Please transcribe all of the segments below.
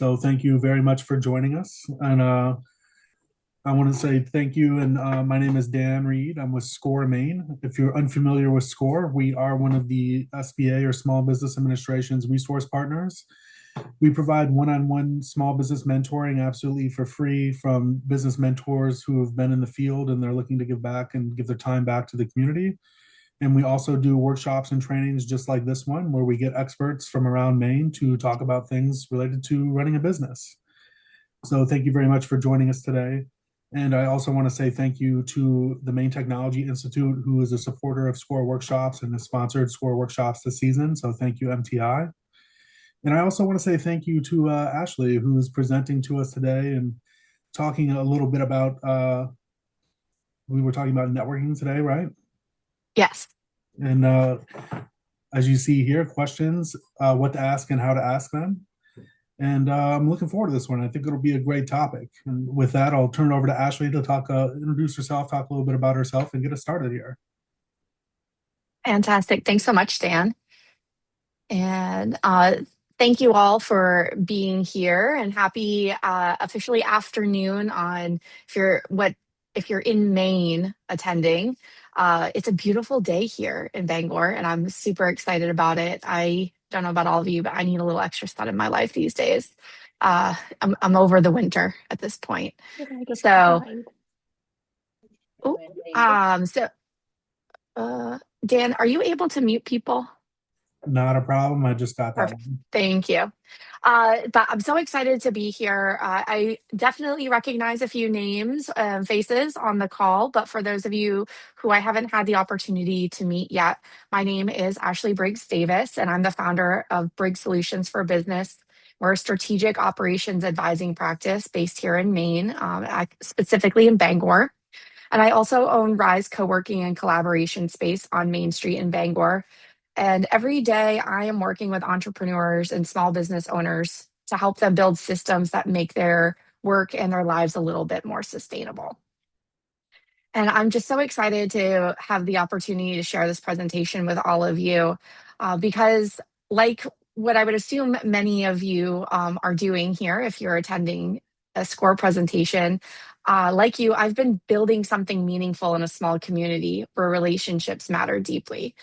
So thank you very much for joining us. And I want to say thank you. And my name is Dan Reed. I'm with SCORE Maine. If you're unfamiliar with SCORE, we are one of the SBA or Small Business Administration's resource partners. We provide one-on-one small business mentoring absolutely for free from business mentors who have been in the field and they're looking to give back and give their time back to the community. And we also do workshops and trainings just like this one, where we get experts from around Maine to talk about things related to running a business. So thank you very much for joining us today. And I also want to say thank you to the Maine Technology Institute, who is a supporter of SCORE workshops and has sponsored SCORE workshops this season. So thank you, MTI. And I also want to say thank you to Ashley, who is presenting to us today and talking a little bit about, we were talking about networking today, right? Yes. And as you see here, questions, what to ask and how to ask them. And I'm looking forward to this one. I think it'll be a great topic. And with that, I'll turn it over to Ashley to talk, introduce herself, talk a little bit about herself, and get us started here. Fantastic. Thanks so much, Dan. And thank you all for being here and happy officially afternoon on if you're in Maine attending. It's a beautiful day here in Bangor, and I'm super excited about it. I don't know about all of you, but I need a little extra sun in my life these days. I'm over the winter at this point. So, oh, so Dan, are you able to mute people? Not a problem. I just got that Perfect. one. Thank you. But I'm so excited to be here. I definitely recognize a few names and faces on the call, but for those of you who I haven't had the opportunity to meet yet, my name is Ashley Briggs Davis, and I'm the founder of Briggs Solutions for Business. We're a strategic operations advising practice based here in Maine, specifically in Bangor. And I also own Rise Co-working and Collaboration Space on Main Street in Bangor. And every day I am working with entrepreneurs and small business owners to help them build systems that make their work and their lives a little bit more sustainable. And I'm just so excited to have the opportunity to share this presentation with all of you because, like what I would assume many of you are doing here if you're attending a SCORE presentation, like you, I've been building something meaningful in a small community where relationships matter deeply.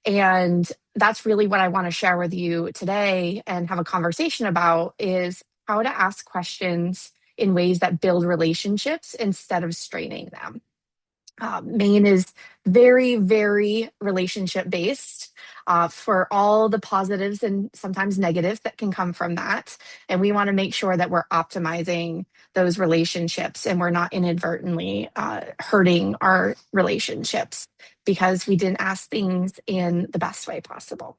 And that's really what I want to share with you today and have a conversation about is how to ask questions in ways that build relationships instead of straining them. Maine is very, very relationship based for all the positives and sometimes negatives that can come from that. And we want to make sure that we're optimizing those relationships and we're not inadvertently hurting our relationships because we didn't ask things in the best way possible.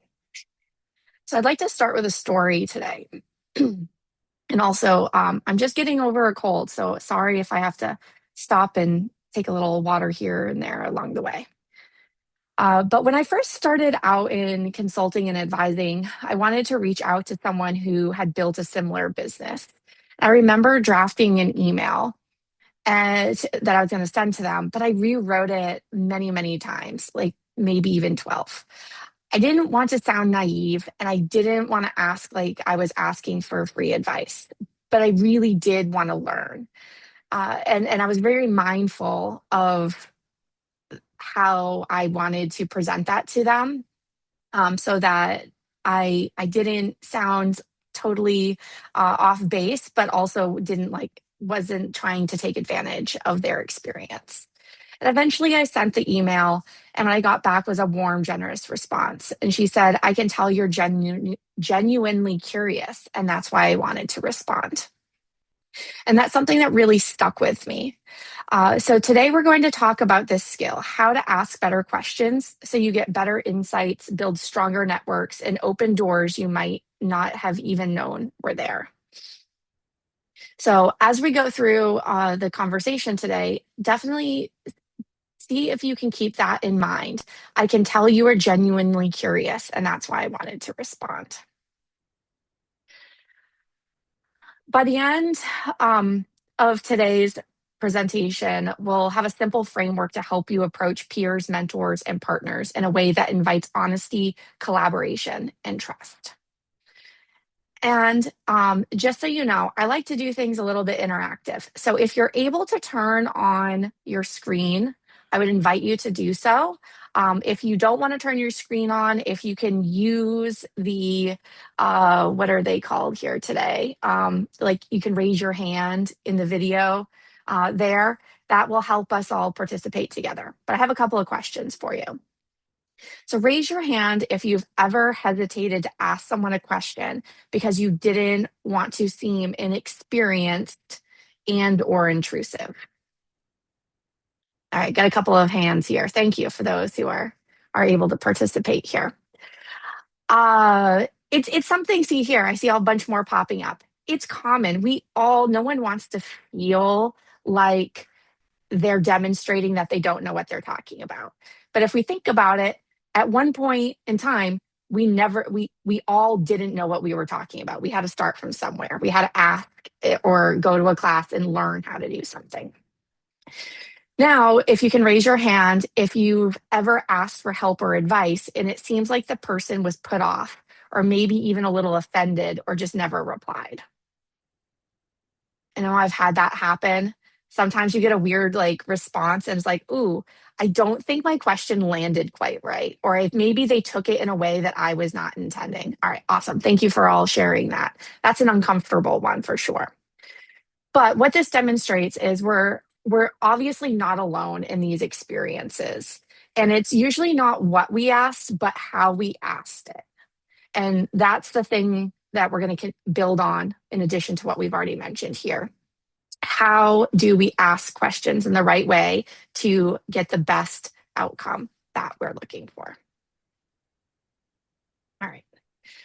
So I'd like to start with a story today. And also, I'm just getting over a cold, so sorry if I have to stop and take a little water here and there along the way. But when I first started out in consulting and advising, I wanted to reach out to someone who had built a similar business. I remember drafting an email that I was going to send to them, but I rewrote it many, many times, like maybe even 12. I didn't want to sound naive and I didn't want to ask like I was asking for free advice, but I really did want to learn. And I was very mindful of how I wanted to present that to them so that I didn't sound totally off base, but also wasn't trying to take advantage of their experience. And eventually I sent the email, and what I got back was a warm, generous response. And she said, I can tell you're genuinely curious, and that's why I wanted to respond. And that's something that really stuck with me. So today we're going to talk about this skill, how to ask better questions so you get better insights, build stronger networks, and open doors you might not have even known were there. So as we go through the conversation today, definitely see if you can keep that in mind. I can tell you are genuinely curious, and that's why I wanted to respond. By the end of today's presentation, we'll have a simple framework to help you approach peers, mentors, and partners in a way that invites honesty, collaboration, and trust. And just so you know, I like to do things a little bit interactive. So if you're able to turn on your screen, I would invite you to do so. If you don't want to turn your screen on, if you can use the, what are they called here today? Like you can raise your hand in the video there. That will help us all participate together. But I have a couple of questions for you. So raise your hand if you've ever hesitated to ask someone a question because you didn't want to seem inexperienced and or intrusive. All right, got a couple of hands here. Thank you for those who are able to participate here. It's something. See here, I see a bunch more popping up. It's common. No one wants to feel like they're demonstrating that they don't know what they're talking about. But if we think about it, at one point in time, we all didn't know what we were talking about. We had to start from somewhere. We had to ask or go to a class and learn how to do something. Now, if you can raise your hand, if you've ever asked for help or advice and it seems like the person was put off or maybe even a little offended or just never replied. I know I've had that happen. Sometimes you get a weird like response and it's like, ooh, I don't think my question landed quite right. Or if maybe they took it in a way that I was not intending. All right, awesome. Thank you for all sharing that. That's an uncomfortable one for sure. But what this demonstrates is we're obviously not alone in these experiences. And it's usually not what we asked, but how we asked it. And that's the thing that we're going to build on in addition to what we've already mentioned here. How do we ask questions in the right way to get the best outcome that we're looking for? All right.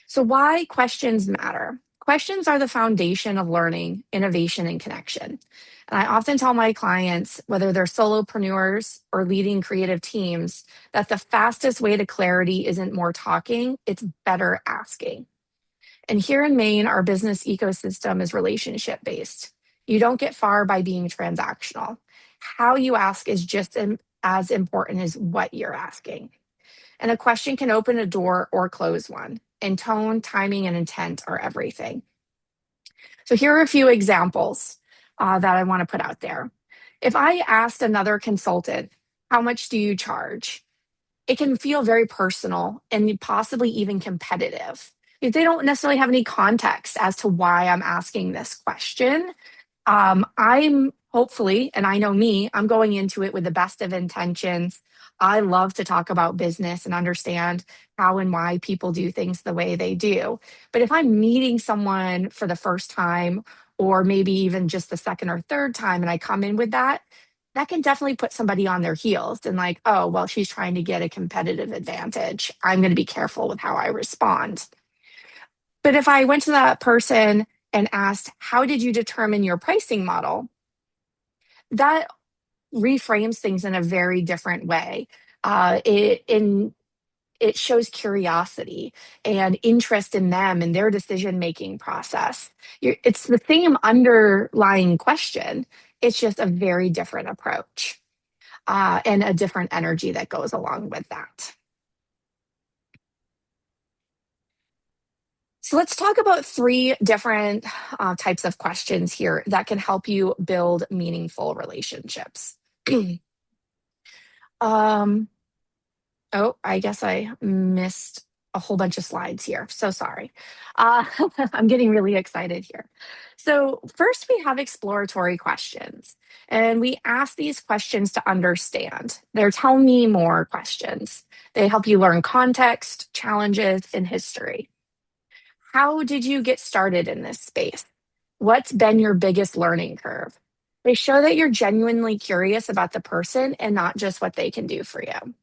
So, why questions matter? Questions are the foundation of learning, innovation, and connection. And I often tell my clients, whether they're solopreneurs or leading creative teams, that the fastest way to clarity isn't more talking, it's better asking. And here in Maine, our business ecosystem is relationship based. You don't get far by being transactional. How you ask is just as important as what you're asking. And a question can open a door or close one. And tone, timing, and intent are everything. So here are a few examples that I want to put out there. If I asked another consultant, how much do you charge? It can feel very personal and possibly even competitive. If they don't necessarily have any context as to why I'm asking this question, I'm hopefully, and I know me, I'm going into it with the best of intentions. I love to talk about business and understand how and why people do things the way they do. But if I'm meeting someone for the first time, or maybe even just the second or third time, and I come in with that, that can definitely put somebody on their heels and like, oh, well, she's trying to get a competitive advantage. I'm going to be careful with how I respond. But if I went to that person and asked, how did you determine your pricing model? That reframes things in a very different way. It shows curiosity and interest in them and their decision making process. It's the same underlying question, it's just a very different approach and a different energy that goes along with that. So let's talk about three different types of questions here that can help you build meaningful relationships. um, oh, I guess I missed a whole bunch of slides here. So sorry. I'm getting really excited here. So first we have exploratory questions. And we ask these questions to understand. They're tell me more questions. They help you learn context, challenges, and history. How did you get started in this space? What's been your biggest learning curve? They show that you're genuinely curious about the person and not just what they can do for you.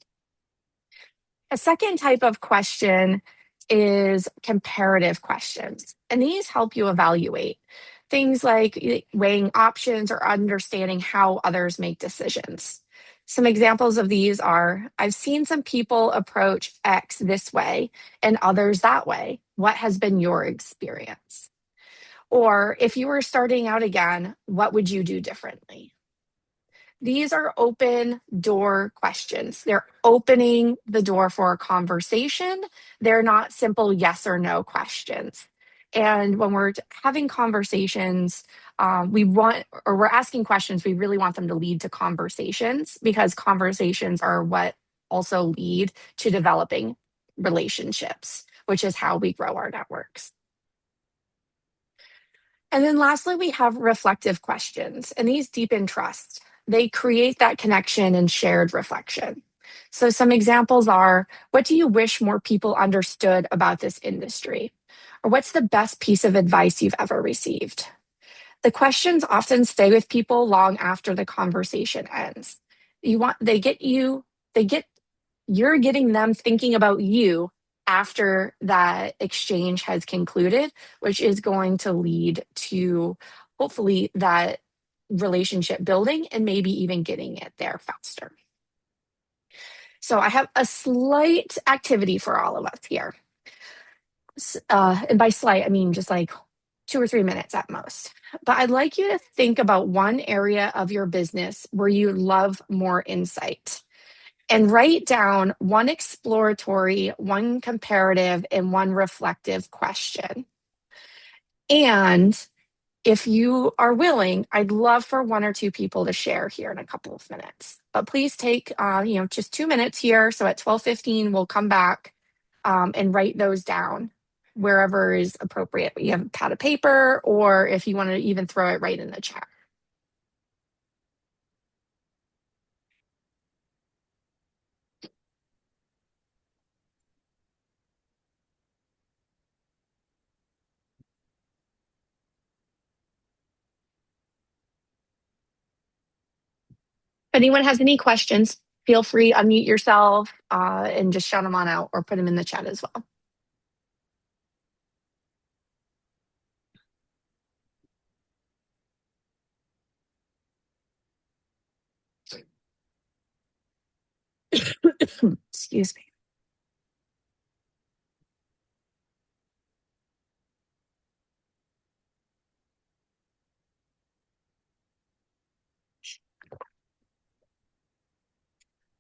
A second type of question is comparative questions, and these help you evaluate things like weighing options or understanding how others make decisions. Some examples of these are I've seen some people approach X this way and others that way. What has been your experience? Or if you were starting out again, what would you do differently? These are open door questions. They're opening the door for a conversation. They're not simple yes or no questions. And when we're having conversations, we're asking questions, we really want them to lead to conversations because conversations are what also lead to developing relationships, which is how we grow our networks. And then lastly, we have reflective questions, and these deepen trust. They create that connection and shared reflection. So, some examples are, what do you wish more people understood about this industry? Or what's the best piece of advice you've ever received? The questions often stay with people long after the conversation ends. They get you're getting them thinking about you after that exchange has concluded, which is going to lead to hopefully that relationship building and maybe even getting it there faster. So I have a slight activity for all of us here. And by slight, I mean just like 2 or 3 minutes at most. But I'd like you to think about one area of your business where you love more insight and write down one exploratory, one comparative, and one reflective question. And if you are willing, I'd love for 1 or 2 people to share here in a couple of minutes. But please take, just 2 minutes here. So at 12:15, we'll come back and write those down wherever is appropriate. You have a pad of paper, or if you want to even throw it right in the chat. If anyone has any questions, feel free, unmute yourself and just shout them on out or put them in the chat as well. Excuse me.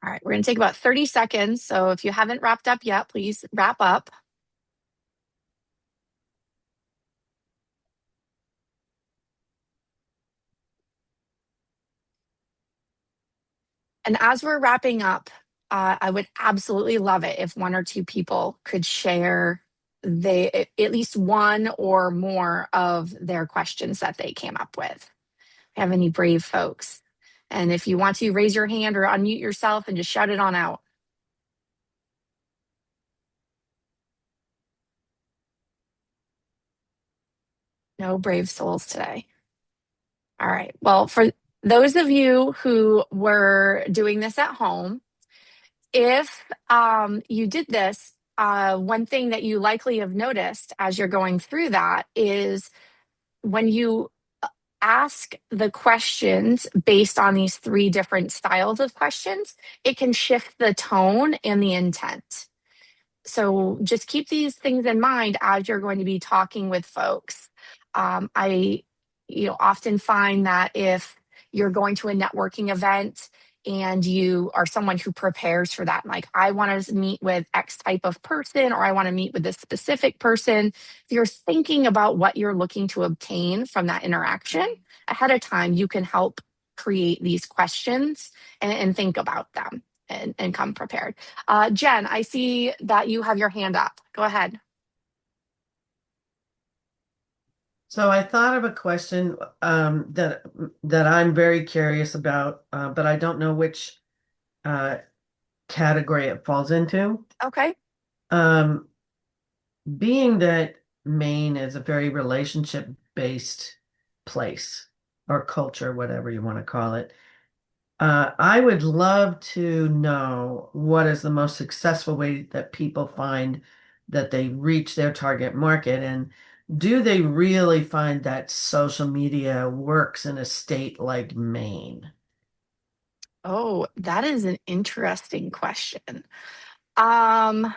All right, we're going to take about 30 seconds. So if you haven't wrapped up yet, please wrap up. And as we're wrapping up, I would absolutely love it if 1 or 2 people could share at least one or more of their questions that they came up with. Have any brave folks? And if you want to, raise your hand or unmute yourself and just shout it on out. No brave souls today. All right. Well, for those of you who were doing this at home, if you did this, one thing that you likely have noticed as you're going through that is when you ask the questions based on these 3 different styles of questions, it can shift the tone and the intent. So just keep these things in mind as you're going to be talking with folks. I, often find that if you're going to a networking event and you are someone who prepares for that, like I want to meet with X type of person or I want to meet with this specific person, if you're thinking about what you're looking to obtain from that interaction ahead of time, you can help create these questions and think about them and come prepared. Jen, I see that you have your hand up. Go ahead. So I thought of a question that I'm very curious about, but I don't know which category it falls into. Okay. Um, Being that Maine is a very relationship-based place or culture, whatever you want to call it, I would love to know what is the most successful way that people find that they reach their target market, and do they really find that social media works in a state like Maine? Oh, that is an interesting question. Um,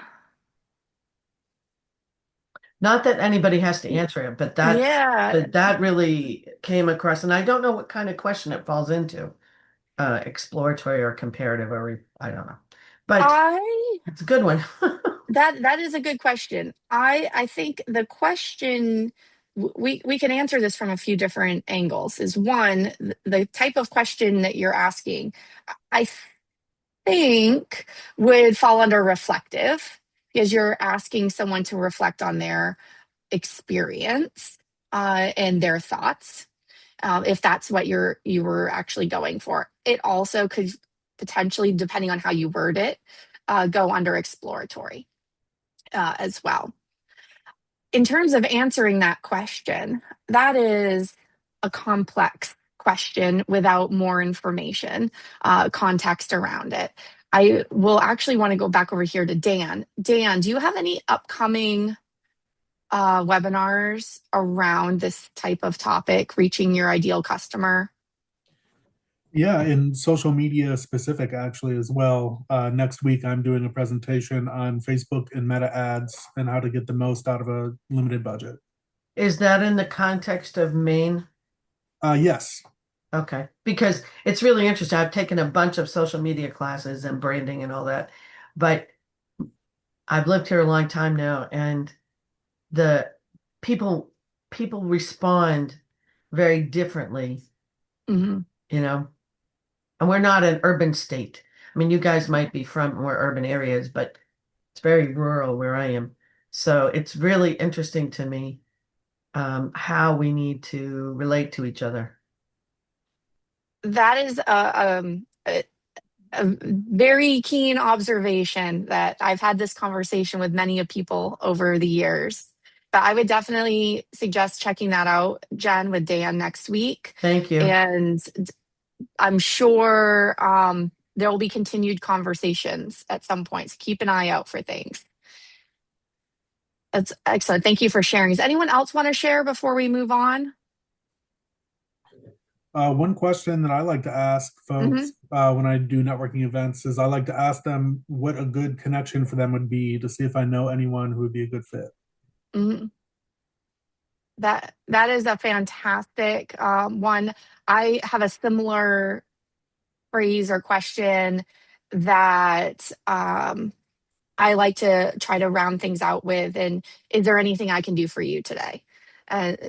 Not that anybody has to answer it, but yeah, that really came across, and I don't know what kind of question it falls into, exploratory or comparative, or I don't know, but I it's a good one. That is a good question. I think the question we can answer this from a few different angles. Is one, the type of question that you're asking, I think would fall under reflective, because you're asking someone to reflect on their experience and their thoughts, if that's what you were actually going for. It also could potentially, depending on how you word it, go under exploratory as well. In terms of answering that question, that is a complex question without more information, context around it. I will actually want to go back over here to Dan. Dan, do you have any upcoming webinars around this type of topic, reaching your ideal customer? Yeah, in social media specific actually as well. Next week, I'm doing a presentation on Facebook and Meta ads and how to get the most out of a limited budget. Is that in the context of Maine? Yes. Okay, because it's really interesting. I've taken a bunch of social media classes and branding and all that, but I've lived here a long time now, and the people respond very differently, Mm-hmm. you know. And we're not an urban state. I mean, you guys might be from more urban areas, but it's very rural where I am. So it's really interesting to me how we need to relate to each other. That is a very keen observation that I've had this conversation with many of people over the years. But I would definitely suggest checking that out, Jen, with Dan next week. Thank you. And I'm sure there will be continued conversations at some point. So keep an eye out for things. That's excellent. Thank you for sharing. Does anyone else want to share before we move on? One question that I like to ask folks when I do networking events is I like to ask them what a good connection for them would be to see if I know anyone who would be a good fit. Mm-hmm. That is a fantastic one. I have a similar phrase or question that I like to try to round things out with. And is there anything I can do for you today?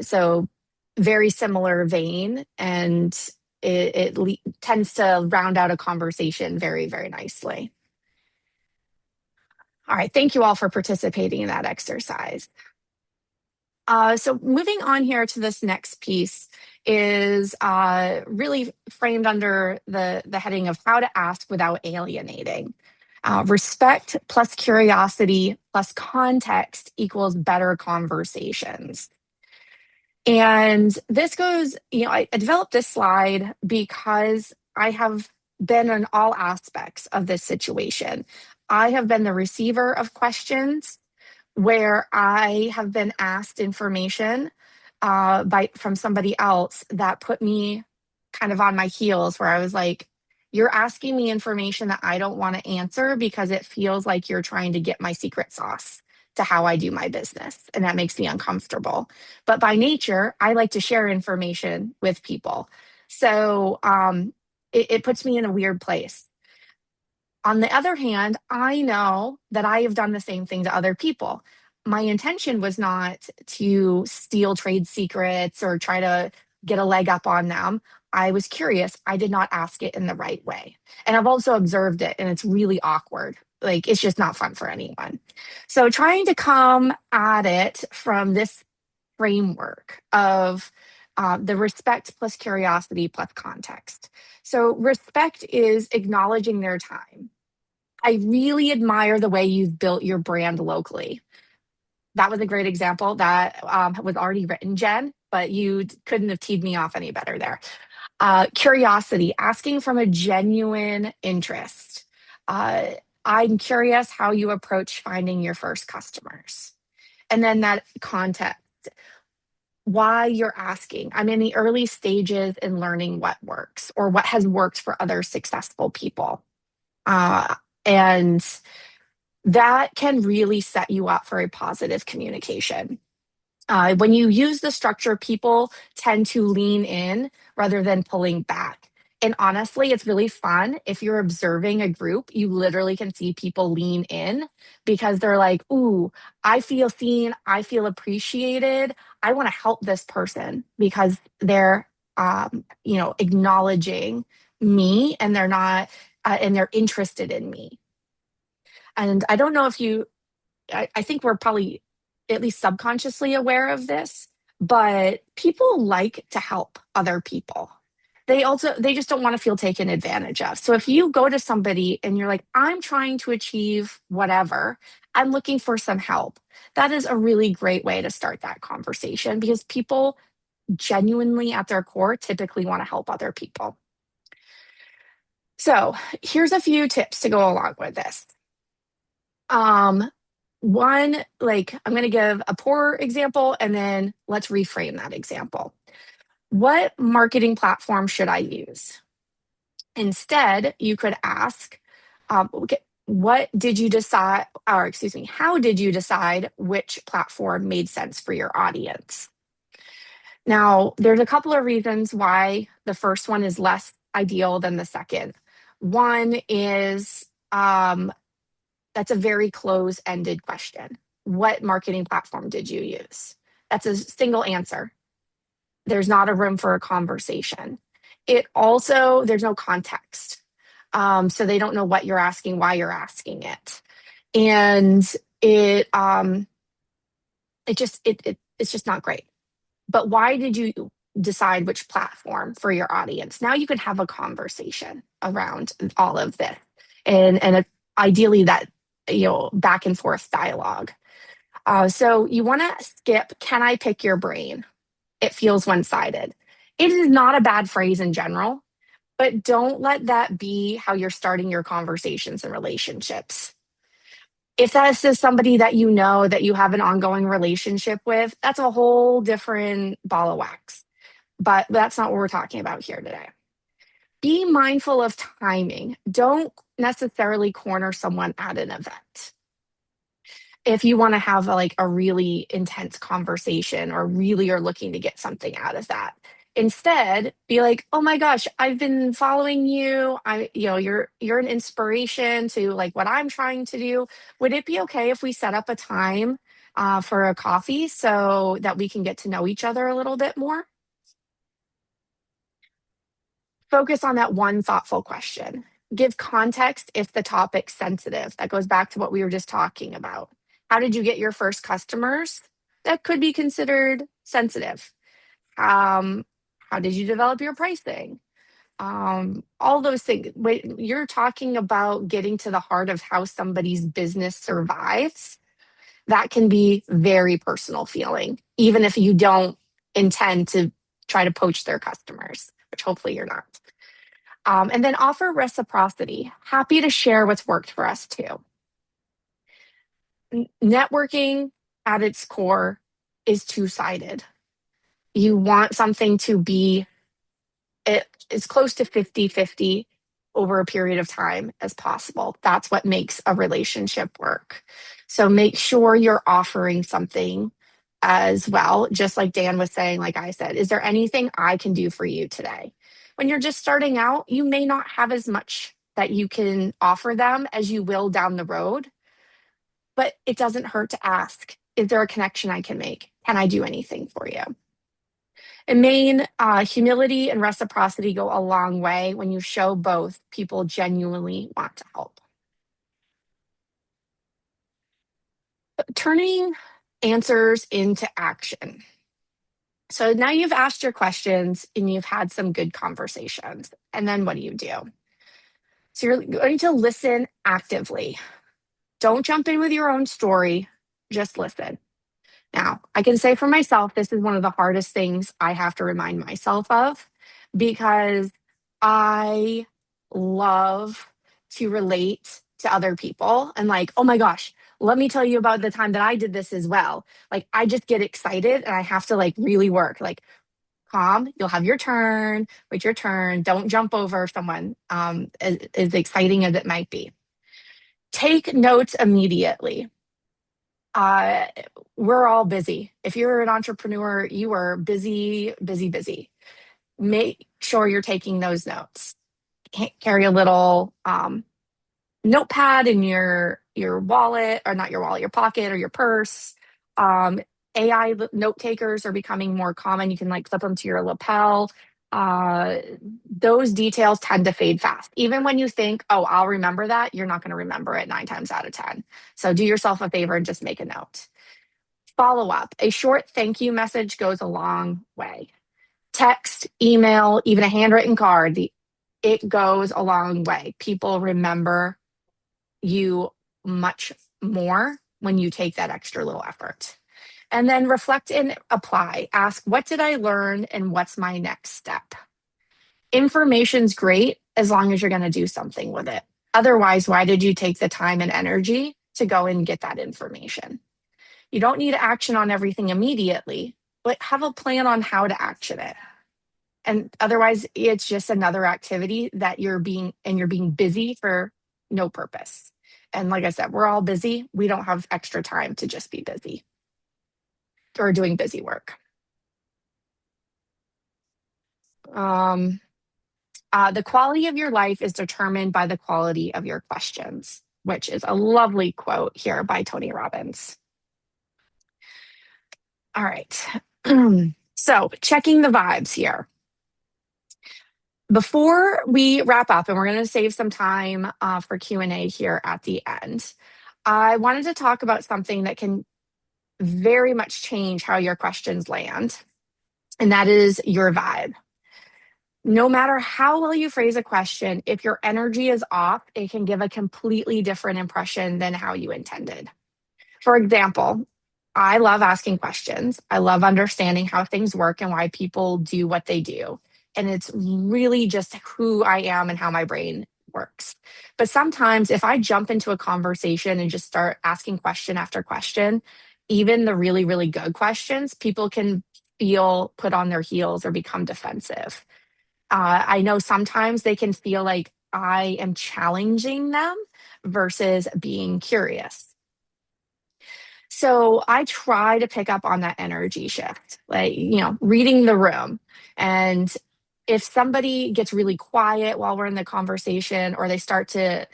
So very similar vein, and it tends to round out a conversation very, very nicely. All right, thank you all for participating in that exercise. So moving on here to this next piece is really framed under the heading of how to ask without alienating. Respect plus curiosity plus context equals better conversations. And this goes, I developed this slide because I have been in all aspects of this situation. I have been the receiver of questions where I have been asked information from somebody else that put me kind of on my heels, where I was like, you're asking me information that I don't want to answer because it feels like you're trying to get my secret sauce to how I do my business. And that makes me uncomfortable. But by nature, I like to share information with people. So it puts me in a weird place. On the other hand, I know that I have done the same thing to other people. My intention was not to steal trade secrets or try to get a leg up on them. I was curious. I did not ask it in the right way. And I've also observed it, and it's really awkward. Like, it's just not fun for anyone. So, trying to come at it from this framework of the respect plus curiosity plus context. So, respect is acknowledging their time. I really admire the way you've built your brand locally. That was a great example that was already written, Jen, but you couldn't have teed me off any better there. Curiosity, asking from a genuine interest. I'm curious how you approach finding your first customers. And then that context, why you're asking. I'm in the early stages in learning what works or what has worked for other successful people. And that can really set you up for a positive communication. When you use the structure, people tend to lean in rather than pulling back. And honestly, it's really fun. If you're observing a group, you literally can see people lean in because they're like, ooh, I feel seen. I feel appreciated. I want to help this person because they're, acknowledging me and they're not, and they're interested in me. And I don't know if I think we're probably at least subconsciously aware of this, but people like to help other people. They just don't want to feel taken advantage of. So if you go to somebody and you're like, I'm trying to achieve whatever, I'm looking for some help. That is a really great way to start that conversation because people genuinely at their core typically want to help other people. So here's a few tips to go along with this. One, like I'm going to give a poor example and then let's reframe that example. What marketing platform should I use? Instead, you could ask, okay, what did you decide, or excuse me, how did you decide which platform made sense for your audience? Now, there's a couple of reasons why the first one is less ideal than the second. One is that's a very close-ended question. What marketing platform did you use? That's a single answer. There's not a room for a conversation. There's no context. So they don't know what you're asking, why you're asking it. And it's just not great. But why did you decide which platform for your audience? Now you can have a conversation around all of this and ideally that, back and forth dialogue. So you want to skip, can I pick your brain? It feels one-sided. It is not a bad phrase in general, but don't let that be how you're starting your conversations and relationships. If that is somebody that you know that you have an ongoing relationship with, that's a whole different ball of wax. But that's not what we're talking about here today. Be mindful of timing. Don't necessarily corner someone at an event. If you want to have a really intense conversation or really are looking to get something out of that. Instead, be like, oh my gosh, I've been following you. You're an inspiration to like what I'm trying to do. Would it be okay if we set up a time for a coffee so that we can get to know each other a little bit more? Focus on that one thoughtful question. Give context if the topic's sensitive. That goes back to what we were just talking about. How did you get your first customers? That could be considered sensitive. How did you develop your pricing? All those things. When you're talking about getting to the heart of how somebody's business survives, that can be very personal feeling, even if you don't intend to try to poach their customers, which hopefully you're not. And then offer reciprocity. Happy to share what's worked for us too. Networking at its core is two-sided. You want something to be as close to 50-50 over a period of time as possible. That's what makes a relationship work. So make sure you're offering something as well. Just like Dan was saying, like I said, is there anything I can do for you today? When you're just starting out, you may not have as much that you can offer them as you will down the road, but it doesn't hurt to ask, is there a connection I can make? Can I do anything for you? In Maine, humility and reciprocity go a long way. When you show both, people genuinely want to help. Turning answers into action. So now you've asked your questions and you've had some good conversations. And then what do you do? So you're going to listen actively. Don't jump in with your own story, just listen. Now, I can say for myself, this is one of the hardest things I have to remind myself of because I love to relate to other people and like, oh my gosh, let me tell you about the time that I did this as well. Like, I just get excited and I have to like really work. Like, calm, you'll have your turn, wait your turn. Don't jump over someone, as exciting as it might be. Take notes immediately. Uh, we're all busy. If you're an entrepreneur, you are busy, busy, busy. make sure you're taking those notes. Carry a little notepad in your wallet, or not your wallet, your pocket or your purse. Um, AI note takers are becoming more common. You can like clip them to your lapel. Uh, those details tend to fade fast. Even when you think, oh, I'll remember that, you're not going to remember it 9 times out of 10. So do yourself a favor and just make a note. Follow up. A short thank you message goes a long way. Text, email, even a handwritten card, it goes a long way. People remember you much more when you take that extra little effort. And then reflect and apply. Ask, what did I learn and what's my next step? Information's great as long as you're going to do something with it. Otherwise, why did you take the time and energy to go and get that information? You don't need action on everything immediately, but have a plan on how to action it. And otherwise, it's just another activity that you're being busy for no purpose. And like I said, we're all busy. We don't have extra time to just be busy or doing busy work. The quality of your life is determined by the quality of your questions, which is a lovely quote here by Tony Robbins. All right. So checking the vibes here. Before we wrap up, and we're going to save some time for Q&A here at the end, I wanted to talk about something that can very much change how your questions land, and that is your vibe. No matter how well you phrase a question, if your energy is off, it can give a completely different impression than how you intended. For example, I love asking questions. I love understanding how things work and why people do what they do. And it's really just who I am and how my brain works. But sometimes if I jump into a conversation and just start asking question after question, even the really, really good questions, people can feel put on their heels or become defensive. I know sometimes they can feel like I am challenging them versus being curious. So I try to pick up on that energy shift, like, reading the room. And if somebody gets really quiet while we're in the conversation, or they start to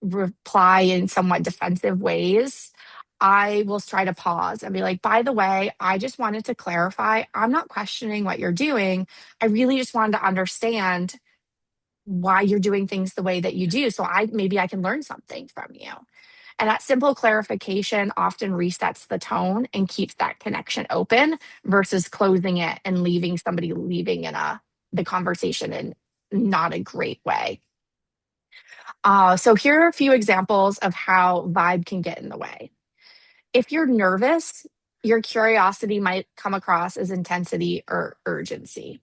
reply in somewhat defensive ways, I will try to pause and be like, by the way, I just wanted to clarify, I'm not questioning what you're doing. I really just wanted to understand why you're doing things the way that you do. So maybe I can learn something from you. And that simple clarification often resets the tone and keeps that connection open versus closing it and leaving somebody leaving in the conversation in not a great way. So here are a few examples of how vibe can get in the way. If you're nervous, your curiosity might come across as intensity or urgency.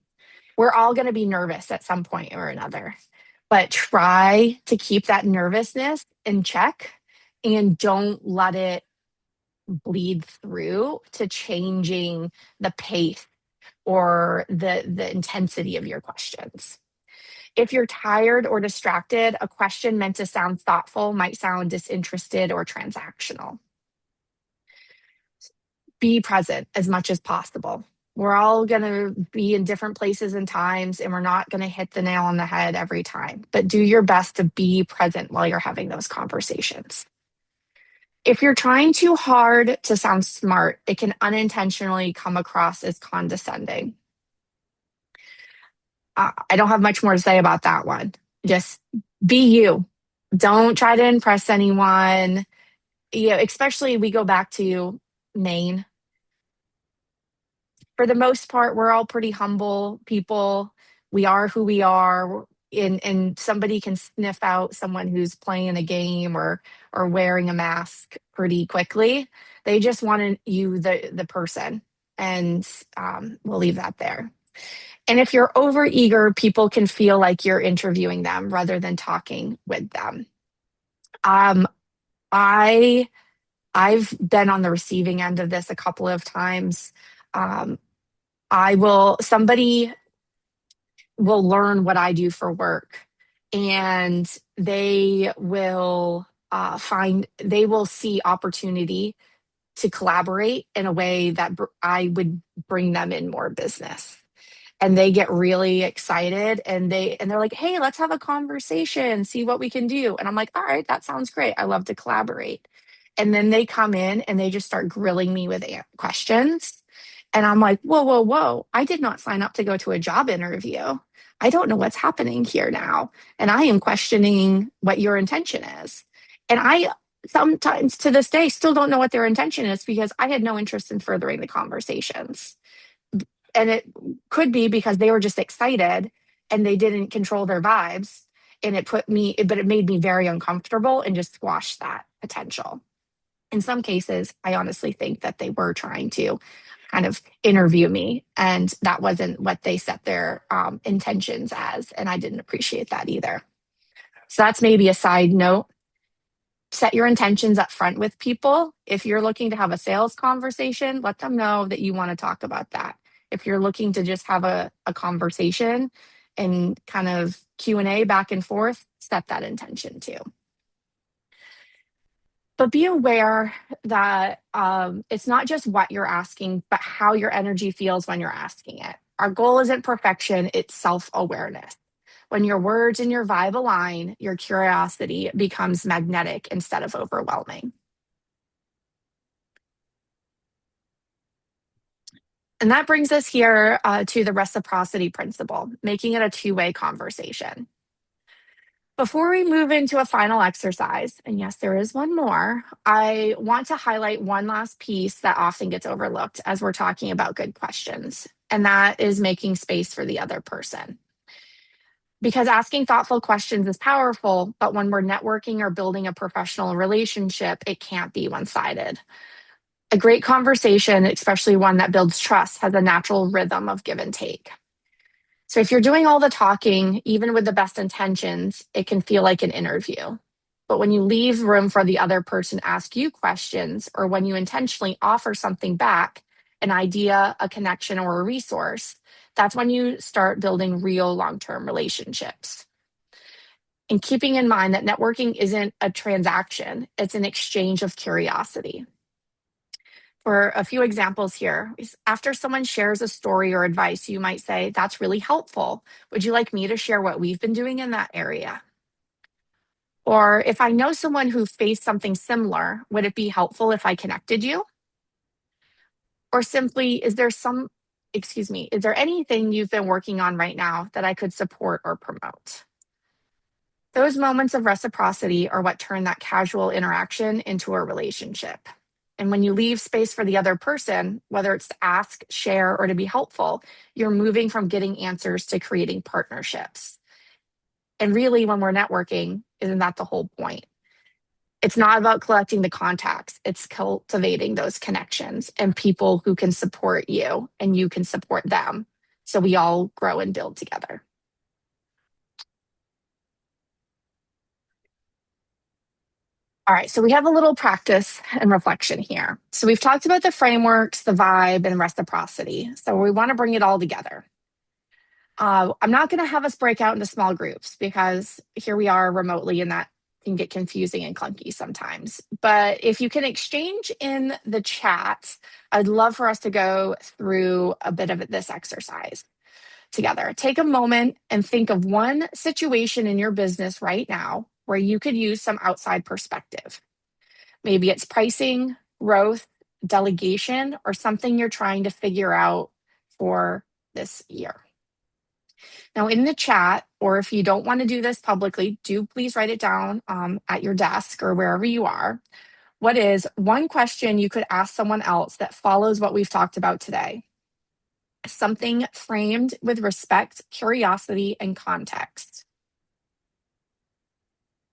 We're all going to be nervous at some point or another, but try to keep that nervousness in check and don't let it bleed through to changing the pace or the intensity of your questions. If you're tired or distracted, a question meant to sound thoughtful might sound disinterested or transactional. Be present as much as possible. We're all going to be in different places and times, and we're not going to hit the nail on the head every time, but do your best to be present while you're having those conversations. If you're trying too hard to sound smart, it can unintentionally come across as condescending. I don't have much more to say about that one. Just be you. Don't try to impress anyone. Especially we go back to Maine. For the most part, we're all pretty humble people. We are who we are. And somebody can sniff out someone who's playing a game or wearing a mask pretty quickly. They just want you, the person. And we'll leave that there. And if you're overeager, people can feel like you're interviewing them rather than talking with them. I've been on the receiving end of this a couple of times. Somebody will learn what I do for work, and they will see opportunity to collaborate in a way that I would bring them in more business. and they get really excited and they're like, "Hey, let's have a conversation, see what we can do." And I'm like, "All right, that sounds great. I love to collaborate." And then they come in and they just start grilling me with questions. And I'm like, "Whoa, whoa, whoa. I did not sign up to go to a job interview. I don't know what's happening here now. And I am questioning what your intention is." And I sometimes to this day still don't know what their intention is because I had no interest in furthering the conversations. And it could be because they were just excited and they didn't control their vibes. And but it made me very uncomfortable and just squashed that potential. In some cases, I honestly think that they were trying to kind of interview me, and that wasn't what they set their intentions as. And I didn't appreciate that either. So that's maybe a side note. Set your intentions up front with people. If you're looking to have a sales conversation, let them know that you want to talk about that. If you're looking to just have a conversation and kind of Q&A back and forth, set that intention too. But be aware that it's not just what you're asking, but how your energy feels when you're asking it. Our goal isn't perfection, it's self awareness. When your words and your vibe align, your curiosity becomes magnetic instead of overwhelming. And that brings us here to the reciprocity principle, making it a two-way conversation. Before we move into a final exercise, and yes, there is one more, I want to highlight one last piece that often gets overlooked as we're talking about good questions, and that is making space for the other person. Because asking thoughtful questions is powerful, but when we're networking or building a professional relationship, it can't be one sided. A great conversation, especially one that builds trust, has a natural rhythm of give and take. So if you're doing all the talking, even with the best intentions, it can feel like an interview. But when you leave room for the other person to ask you questions, or when you intentionally offer something back, an idea, a connection, or a resource, that's when you start building real long-term relationships. And keeping in mind that networking isn't a transaction, it's an exchange of curiosity. For a few examples here, after someone shares a story or advice, you might say, "That's really helpful. Would you like me to share what we've been doing in that area?" Or, "If I know someone who faced something similar, would it be helpful if I connected you?" Or simply, is there anything you've been working on right now that I could support or promote? Those moments of reciprocity are what turn that casual interaction into a relationship. And when you leave space for the other person, whether it's to ask, share, or to be helpful, you're moving from getting answers to creating partnerships. And really, when we're networking, isn't that the whole point? It's not about collecting the contacts, it's cultivating those connections and people who can support you and you can support them. So we all grow and build together. All right, so we have a little practice and reflection here. So we've talked about the frameworks, the vibe, and reciprocity. So we want to bring it all together. I'm not going to have us break out into small groups because here we are remotely and that can get confusing and clunky sometimes. But if you can exchange in the chat, I'd love for us to go through a bit of this exercise together. Take a moment and think of one situation in your business right now where you could use some outside perspective. Maybe it's pricing, growth, delegation, or something you're trying to figure out for this year. Now, in the chat, or if you don't want to do this publicly, do please write it down at your desk or wherever you are. What is one question you could ask someone else that follows what we've talked about today? Something framed with respect, curiosity, and context.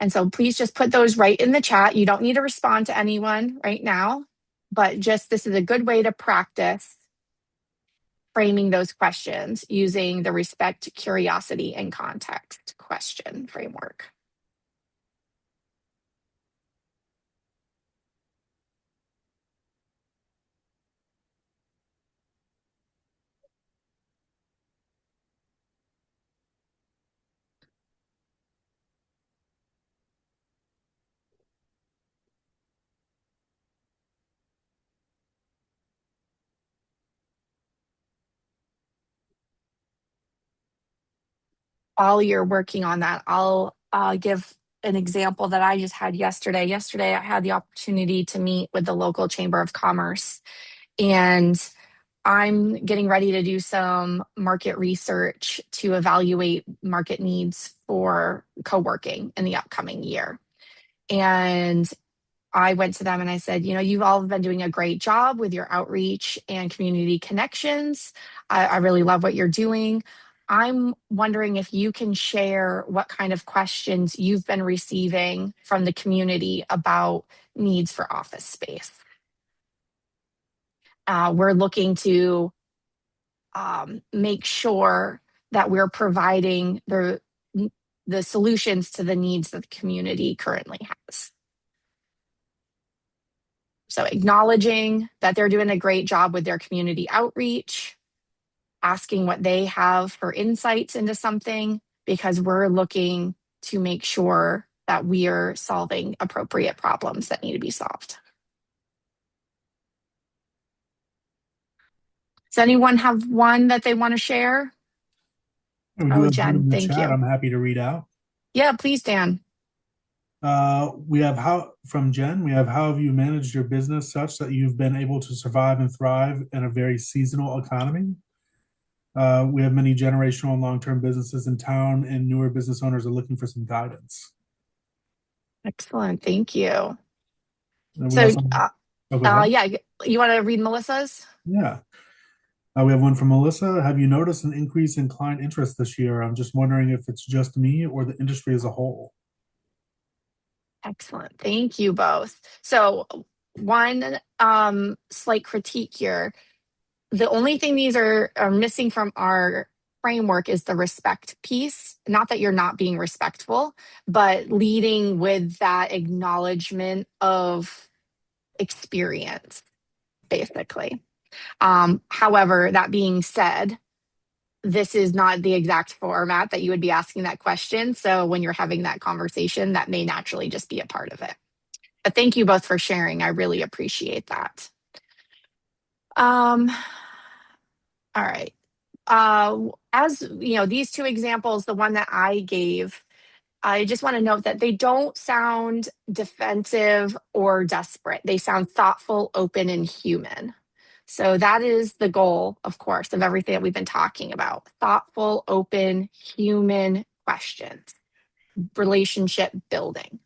And so please just put those right in the chat. You don't need to respond to anyone right now, but just this is a good way to practice framing those questions using the respect, curiosity, and context question framework. while you're working on that, I'll give an example that I just had yesterday. Yesterday, I had the opportunity to meet with the local Chamber of Commerce, and I'm getting ready to do some market research to evaluate market needs for co working in the upcoming year. And I went to them and I said, you've all been doing a great job with your outreach and community connections. I really love what you're doing. I'm wondering if you can share what kind of questions you've been receiving from the community about needs for office space. We're looking to make sure that we're providing the solutions to the needs that the community currently has. So acknowledging that they're doing a great job with their community outreach, asking what they have for insights into something, because we're looking to make sure that we are solving appropriate problems that need to be solved. Does anyone have one that they want to share? We do Oh, have one Jen, in the thank chat. you. I'm happy to read out. Yeah, please, Dan. We have from Jen, how have you managed your business such that you've been able to survive and thrive in a very seasonal economy? We have many generational and long-term businesses in town, and newer business owners are looking for some guidance. Excellent. Thank you. And we So, also, oh, go ahead. yeah, you want to read Melissa's? Yeah. We have one from Melissa. Have you noticed an increase in client interest this year? I'm just wondering if it's just me or the industry as a whole. Excellent. Thank you both. So one slight critique here. The only thing these are missing from our framework is the respect piece. Not that you're not being respectful, but leading with that acknowledgement of experience, basically. However, that being said, this is not the exact format that you would be asking that question. So when you're having that conversation, that may naturally just be a part of it. But thank you both for sharing. I really appreciate that. All right. As you know, these two examples, the one that I gave, I just want to note that they don't sound defensive or desperate. They sound thoughtful, open, and human. So that is the goal, of course, of everything that we've been talking about. Thoughtful, open, human questions, relationship building.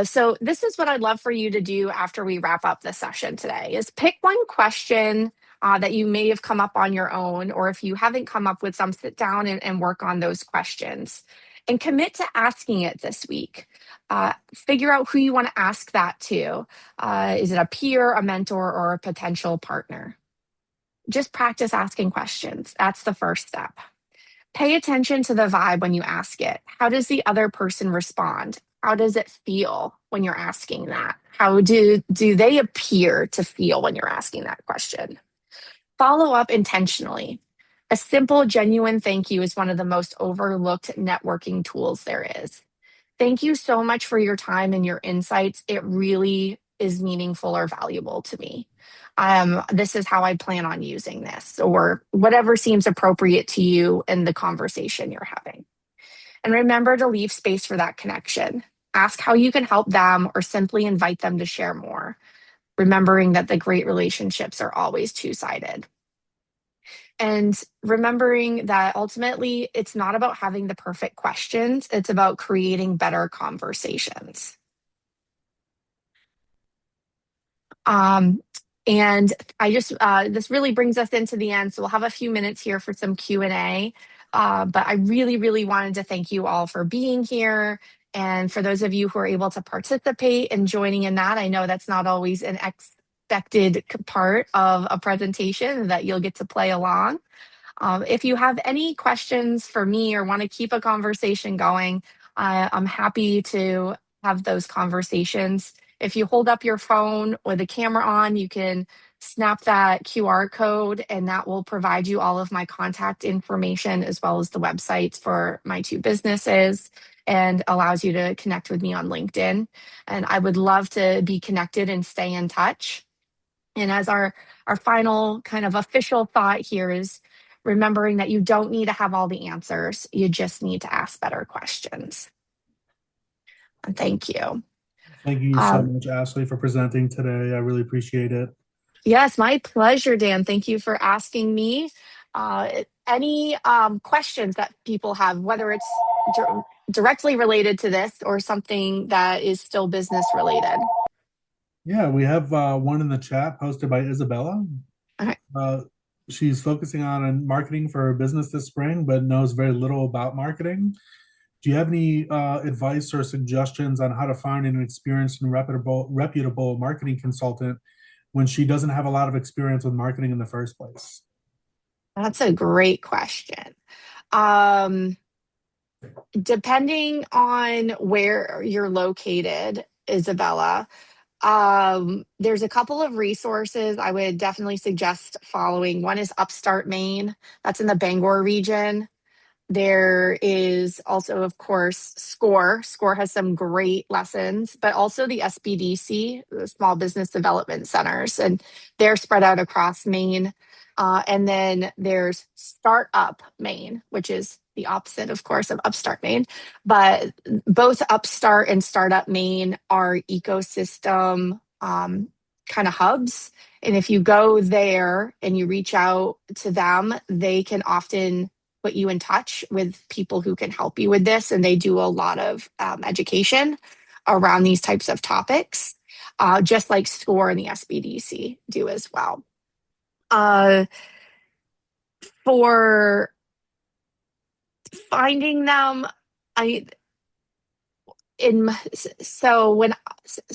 So this is what I'd love for you to do after we wrap up the session today is pick one question that you may have come up on your own, or if you haven't come up with some, sit down and work on those questions and commit to asking it this week. Figure out who you want to ask that to. Is it a peer, a mentor, or a potential partner? Just practice asking questions. That's the first step. Pay attention to the vibe when you ask it. How does the other person respond? How does it feel when you're asking that? How do they appear to feel when you're asking that question? Follow up intentionally. A simple, genuine thank you is one of the most overlooked networking tools there is. Thank you so much for your time and your insights. It really is meaningful or valuable to me. This is how I plan on using this, or whatever seems appropriate to you in the conversation you're having. And remember to leave space for that connection. Ask how you can help them or simply invite them to share more, remembering that the great relationships are always two-sided. And remembering that ultimately it's not about having the perfect questions, it's about creating better conversations. And I just, this really brings us into the end. So we'll have a few minutes here for some Q&A. But I really, really wanted to thank you all for being here. And for those of you who are able to participate and joining in that, I know that's not always an expected part of a presentation that you'll get to play along. If you have any questions for me or want to keep a conversation going, I'm happy to have those conversations. If you hold up your phone with the camera on, you can snap that QR code and that will provide you all of my contact information as well as the websites for my two businesses and allows you to connect with me on LinkedIn. And I would love to be connected and stay in touch. And as our final kind of official thought here is remembering that you don't need to have all the answers. You just need to ask better questions. And thank you. Thank you so Um, much, Ashley, for presenting today. I really appreciate it. yes, my pleasure, Dan. Thank you for asking me. Any questions that people have, whether it's directly related to this or something that is still business related? Yeah, we have one in the chat posted by Isabella. Okay. Uh, she's focusing on marketing for her business this spring, but knows very little about marketing. Do you have any advice or suggestions on how to find an experienced and reputable marketing consultant when she doesn't have a lot of experience with marketing in the first place? That's a great question. Um, Depending on where you're located, Isabella, there's a couple of resources I would definitely suggest following. One is Upstart Maine, that's in the Bangor region. There is also, of course, SCORE. SCORE has some great lessons, but also the SBDC, the Small Business Development Centers, and they're spread out across Maine. And then there's Startup Maine, which is the opposite, of course, of Upstart Maine. But both Upstart and Startup Maine are ecosystem kind of hubs. And if you go there and you reach out to them, they can often put you in touch with people who can help you with this. And they do a lot of education around these types of topics, just like SCORE and the SBDC do as well. For finding them, I in so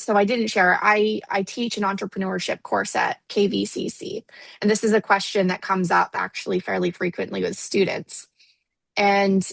I didn't share. I teach an entrepreneurship course at KVCC, and this is a question that comes up actually fairly frequently with students. And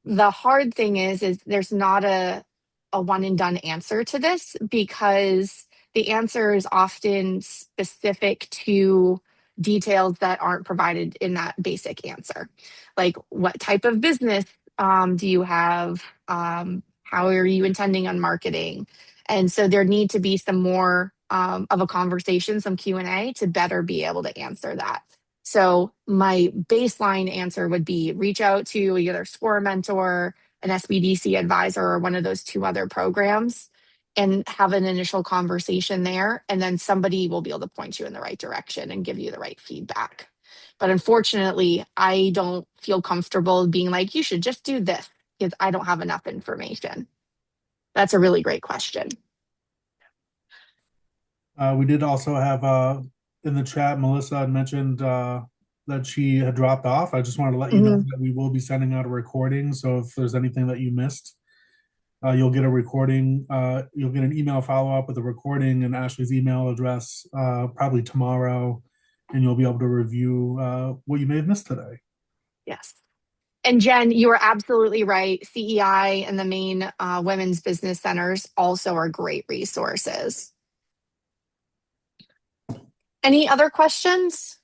the hard thing is there's not a one and done answer to this, because the answer is often specific to details that aren't provided in that basic answer. Like, what type of business do you have? How are you intending on marketing? And so there need to be some more of a conversation, some Q&A to better be able to answer that. So my baseline answer would be reach out to either SCORE mentor, an SBDC advisor, or one of those two other programs, and have an initial conversation there. And then somebody will be able to point you in the right direction and give you the right feedback. But unfortunately, I don't feel comfortable being like, you should just do this, because I don't have enough information. That's a really great question. We did also have in the chat, Melissa had mentioned that she had dropped off. I just wanted to let you know that we will be sending out a recording. So if there's anything that you missed, you'll get a recording. You'll get an email follow up with a recording and Ashley's email address probably tomorrow, and you'll be able to review what you may have missed today. Yes. And Jen, you are absolutely right. CEI and the Maine Women's Business Centers also are great resources. Any other questions?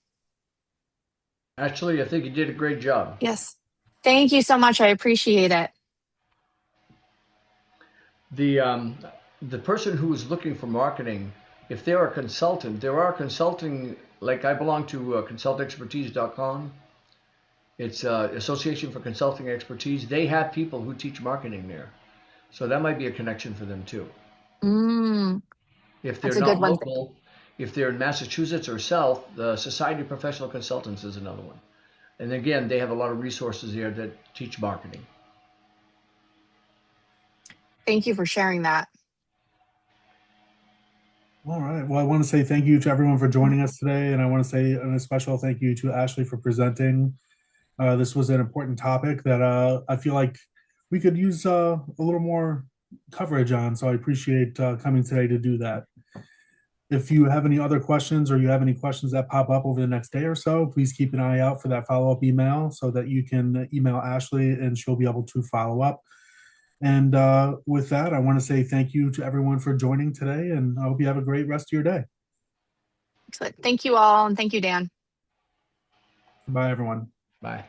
Actually, I think you did a great job. Yes. Thank you so much. I appreciate it. The person who is looking for marketing, if they're a consultant, there are consulting, like I belong to consultexpertise.com. It's Association for Consulting Expertise. They have people who teach marketing there. So that might be a connection for them too. If they're not local, if they're in Massachusetts or South, the Society of Professional Consultants is another one. And again, they have a lot of resources there that teach marketing. Thank you for sharing that. All right. Well, I want to say thank you to everyone for joining us today. And I want to say a special thank you to Ashley for presenting. This was an important topic that I feel like we could use a little more coverage on. So I appreciate coming today to do that. If you have any other questions or you have any questions that pop up over the next day or so, please keep an eye out for that follow-up email so that you can email Ashley and she'll be able to follow up. And with that, I want to say thank you to everyone for joining today, and I hope you have a great rest of your day. Excellent. Thank you all, and thank you, Dan. Bye, everyone. Bye.